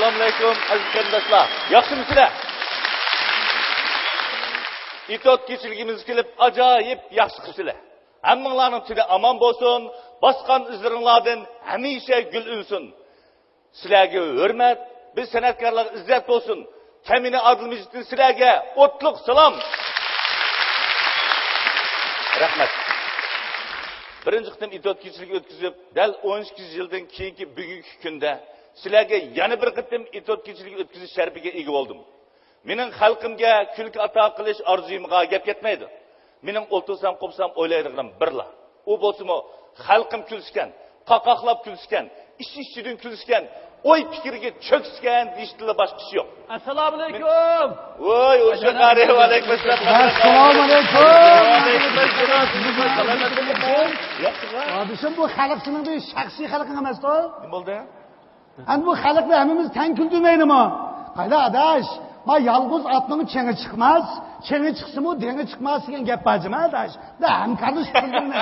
Assalomu alaykum aziz qarindoshlar. Yaxshimisizlar? İtot keçirgimiz kelib ajoyib yaxshi qilibsizlar. Hammanglarning tili aman bo'lsin, bosgan izlaringlardan hamisha gul unsin. Sizlarga hurmat, biz san'atkorlar izzat bo'lsin. Kamina Adilmijitdan sizlarga o'tliq salom. Rahmat. Birinchi qitim itot keçirigi o'tkazib, dal 12 yildan keyingi bugungi kunda sizlarga yana bir qitim itot keçirigi o'tkazish sharafiga ega bo'ldim. Mening xalqimga kulki ato qilish orzuyimga gap ketmaydi. Mening o'ltirsam, qopsam o'ylaydiganim birla. U bo'lsa-mu xalqim kulishgan, qaqoqlab kulishgan, ish-ishchidan kulishgan, o'y fikriga cho'kishgan deyishda boshqa ish yo'q. Assalomu alaykum. Voy, o'sha qari va alaykum assalom. Assalomu alaykum. Odishim bu xalq siningda shaxsiy xalqing emas-ku. Nima bo'ldi? Endi bu xalqni hammamiz tang kuldirmaydimi? Qayda adash? Ma yolg'iz otning chengi chiqmas, chengi chiqsa-mu dengi chiqmas degan gap bajima adash. Da ham qardish qildingmi?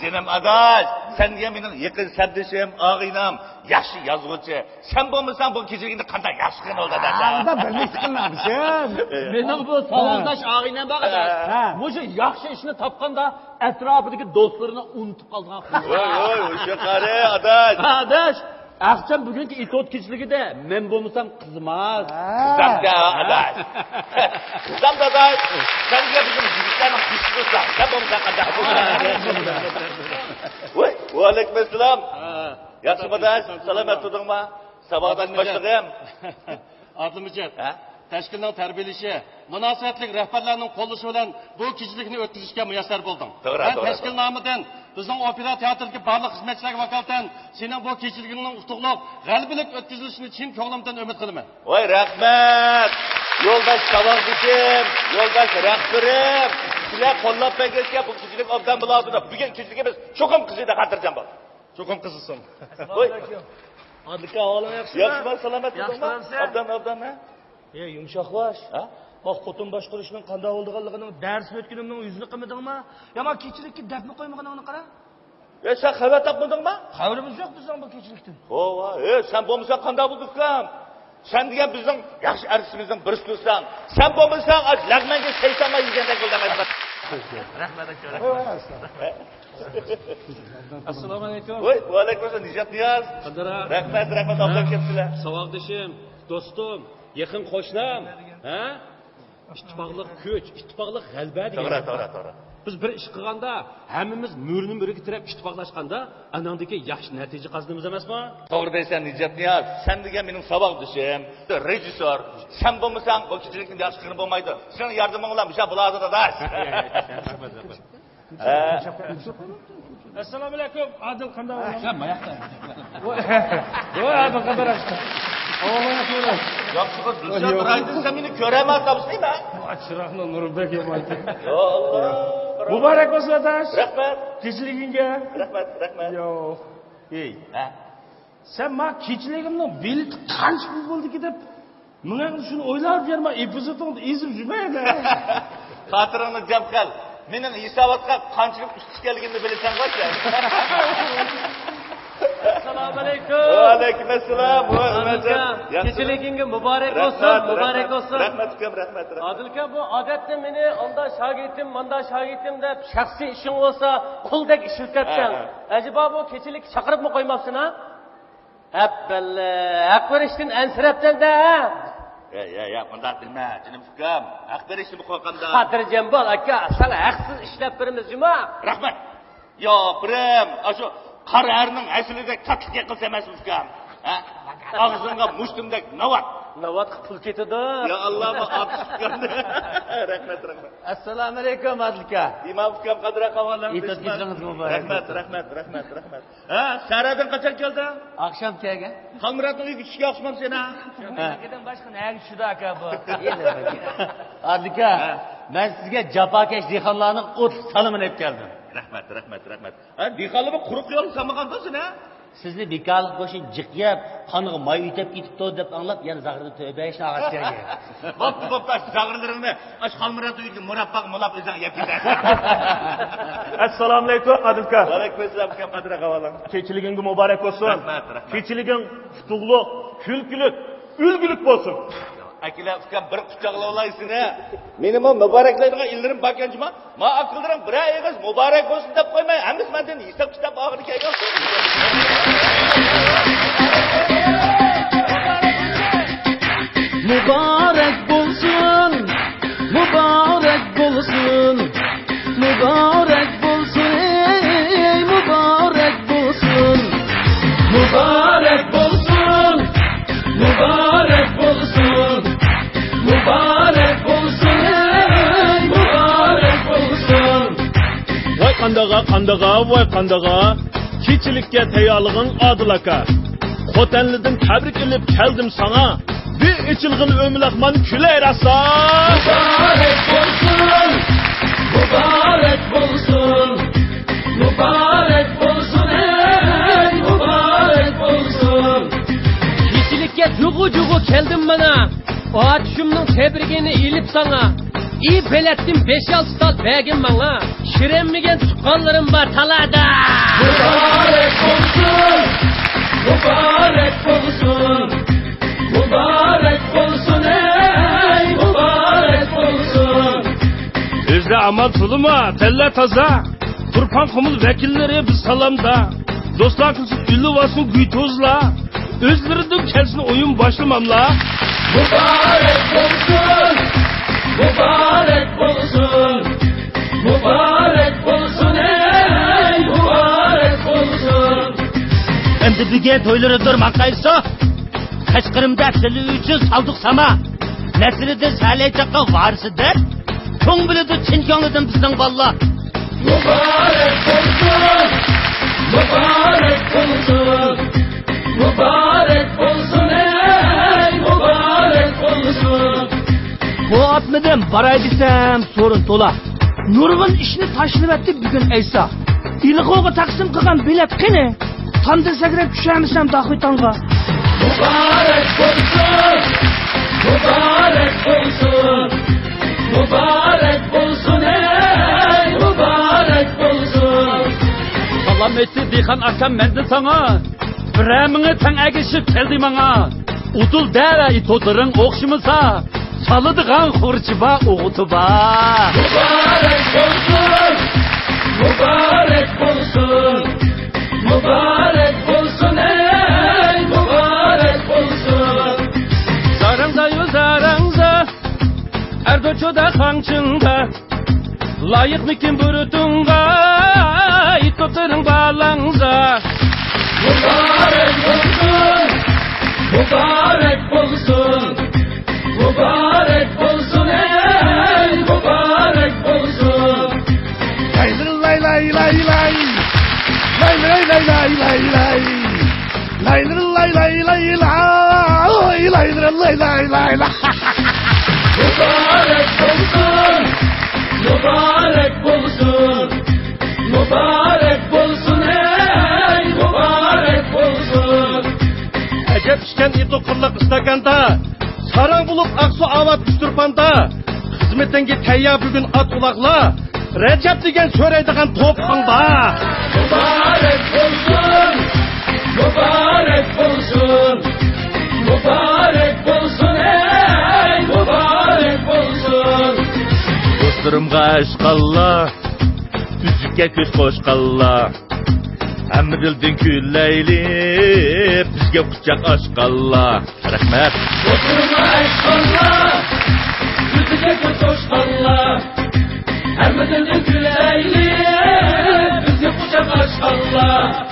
Jenim adash, senga mening yaqin sardishim, og'inam, yaxshi yozuvchi. Sen bo'lmasang bu kechirigini qanday yaxshi qilgan bo'ladi adash. Da birlik qilamisan. Mening bu savoldash og'inam bor adash. O'sha yaxshi ishni topganda atrofidagi do'stlarini unutib qolgan. Voy, o'sha qari adash. Adash, Aqcham bugungi itot kechligida men bo'lmasam qizmas. Qizamda adash. Qizamda adash. Senga bizim yigitlarning hissizsan. Sen bo'lmasang qanday bo'ladi? Voy, va alaykum assalom. Yaxshimi adash? Salomat turdingmi? Saboqdan boshlig'im. Adilmijit, tashkilning tarbiyalashi, munosabatli rahbarlarning qo'llashi bilan bu kechilikni o'tkazishga muyassar bo'ldim. Men tashkil nomidan bizning opera teatridagi barliq xizmatchilarga vakolatan sening bu kechiligingning utuqliq, g'albilik o'tkazilishini chin ko'nglimdan umid qilaman. Voy, rahmat. Yo'ldosh savoldikim, yo'ldosh rahbarim. Sizlar qo'llab bergan bu kechilik obdan bo'ladi. Bugun kechiligimiz cho'qim qizida xotirjam bo'l. Cho'qim qizilsin. Voy, Adilka olim yaxshimi? yaxshimi? Salomat bo'ldingmi? Obdan, Yumshoqlash. Bak xotin boshqarishning qanday bo'lganligining darsini o'tganimning yuzini qilmadingmi? Ya men kechilikka dafni qo'ymaganingni qara. Sen xabar topmadingmi? Xabarimiz yo'q bizning bu kechilikdan. Voy, sen bo'lmasa qanday bo'ldi-ku? Sen degan bizning yaxshi arsimizning birisi bo'lsan, sen bo'lmasang lag'manga shaytonga yegandek bo'lmaysan. Rahmat aka. Assalomu alaykum. Voy, va alaykum assalom. Nijat Niyoz. Rahmat, obdan kelibsizlar. Savoqdishim, do'stim, yaqin qo'shnim, ittifoqlik kuch, ittifoqlik g'alaba degan. To'g'ri. Biz bir ish qilganda, hammamiz mo'rini mo'riga tirab ittifoqlashganda, anandagi yaxshi natija qazonamiz emasmi? To'g'ri deysan Nijat Niyoz. Sen degan mening saboqdishim, rejissor. Sen bo'lmasang bu kechilikni yaxshi qilib bo'lmaydi. Sening yordaming bilan o'sha bo'ladi adash. Assalomu alaykum. Adil qanday bo'lding? Sen mayaqda. Voy, Adil qanday bo'ldi? Yaxshi qilib Dilshod Raydin sen meni ko'raman topsaymi? Chiroqni Nurbek yo'qoldi. Yo Alloh. Muborak bo'lsin adash. Rahmat. Kechiligingga. Rahmat. Yo'q. Ey, Sen men kechiligimni bileti qancha pul bo'ldiki deb menga shuni o'ylab berma, epizodni ezib yurmaydi. Xotiringni jam qil. Mening hisobotga qanchalik ustishganligimni bilasan-ku. Assalomu alaykum. Va alaykum assalom. Kechiligingga muborak bo'lsin, muborak bo'lsin. Rahmat ukam, rahmat. Adilka, bu odatda meni onda shogirdim, manda shogirdim deb shaxsiy ishing bo'lsa, quldek ish yuryapsan. Ajiba bu kechilik chaqiribmi qo'ymabsan ha? Appalla, haq berishdan ansirabsan-da. Ya, bunday dema, jinim ukam. Haq berishni qo'yqanda. Xotirjam bo'l aka, sal haqsiz ishlab beramiz, juma. Rahmat. Yo, birim, shu qararning aslida qattiq qilsa emas ukam. Og'zingga mushtumdek navat pul ketadi. Ya Alloh, otishgan. Rahmat. Assalomu alaykum Adilka. Imom ukam qadra qavolam. Rahmat. Saradan qachon keldi? Oqshom kelgan. Xalmuratning uyiga tushga o'xshamsan ha? Kedan boshqa nima tushdi aka bu? Adilka, men sizga jafokash dehqonlarning o't salomini aytib keldim. Rahmat. Dehqonlar quruq yo'l samagandasan ha? Sizni bekorlik bo'shin jiqyab, qoniga moy yutib ketibdi deb anglab, yana zag'irni to'ybayishni ag'asiga. Bo'pti, zag'irlaringni ash Xalmurat uyiga murabbaq mulab o'zing yeb ketasan. Assalomu alaykum Adilka. Va alaykum assalom ukam qadra qavolam. Kechiliging muborak bo'lsin. Rahmat. Kechiliging qutuqliq, kulkilik, Ülgülük olsun. Akila ukam bir kucakla olaysın ha. Benim o mübareklerine illerim bakyancıma. Ma akıllarım bir ayağız mübarek olsun da koymay. Hemiz benden hesap kitap ağır kayıyor. Mübarek bulsun, mübarek bulsun, mübarek bulsun, ey mübarek bulsun, mübarek bulsun, mübarek bulsun, mübarek bulsun, ey mübarek bulsun. Vay kandaga, vay kandaga. Keçilikке tayyorlig'ing Odil aka. Xotanlidan tabrik ilib keldim sana. Bir içilgin ömlakman küler asa. Mübarek bulsun, mübarek bulsun, mübarek bulsun, ey mübarek bulsun. Keçilikka jugu keldim bana. O atışımның tebrigini ilip sana. İyi pelettim 5-6 tal begim bana. Şirenmigen tuqqanlarım var talada. Mübarek olsun, mübarek olsun, mübarek olsun, ey mübarek olsun. Özde amal tuluma, tella taza. Turpan kumul vekilleri biz salamda. Dostlar kılsın ülü vasın güytozla. Özlerinden kelsin oyun başlamamla. Mübarek olsun, mübarek olsun, mübarek olsun, ey mübarek olsun. Endi bugün toyları durmakaysa, kaçkırımda sili üçün saldık sama. Nesilidir saleycakka varsıdır. Çoğun bilidi Çin gönlüdün bizden valla. Mübarek olsun, mübarek olsun, mübarek olsun, ey mübarek olsun. Bu atmadım baray desem sorun tola. Nurgun işini taşınıp etti bugün Eysa. İlikoğu taksim kılgan bilet kine. Tandır segrep düşermişsem dahvitanға. Mübarek olsun, mübarek olsun, mübarek olsun, ey mübarek olsun. Salam etsi Diyhan akam mende sana. Biramini tan agishib keldi mana. Utul dara itotiring o'xshimasa. Salıdıgan xurchiba o'g'itiba. Mübarek olsun, mübarek olsun, mübarek olsun, ey mübarek olsun. Zarangza yo zarangza. Erdoçoda xangchingda. Layıqmikin burutunga. Itotiring balangza. Mübarek olsun, mübarek olsun, mübarek olsun, ey mübarek olsun. Lay lay lay lay lay. Lay lay lay lay lay lay. Lay lay lay lay lay. Lay lay lay lay lay. Mübarek olsun, mübarek olsun, mübarek olsun, ey mübarek olsun. Acep işken itoqırlıq istakanda, sarang bulup aksu avat düştürpanda, hizmetenge tayya bugün at ulaqla, Recep degen söyleydiğen topqanda. Mübarek olsun, mübarek olsun, mübarek olsun, ey mübarek olsun. Dostlarımga aşqalla, üzükке köz qoşqalla. Hamdildin külleyli, bizge kucak aşqalla. Rahmet. Oturma eşkalla, yüzüge koşkalla, hem de güleyli, bizi kucak aşkalla.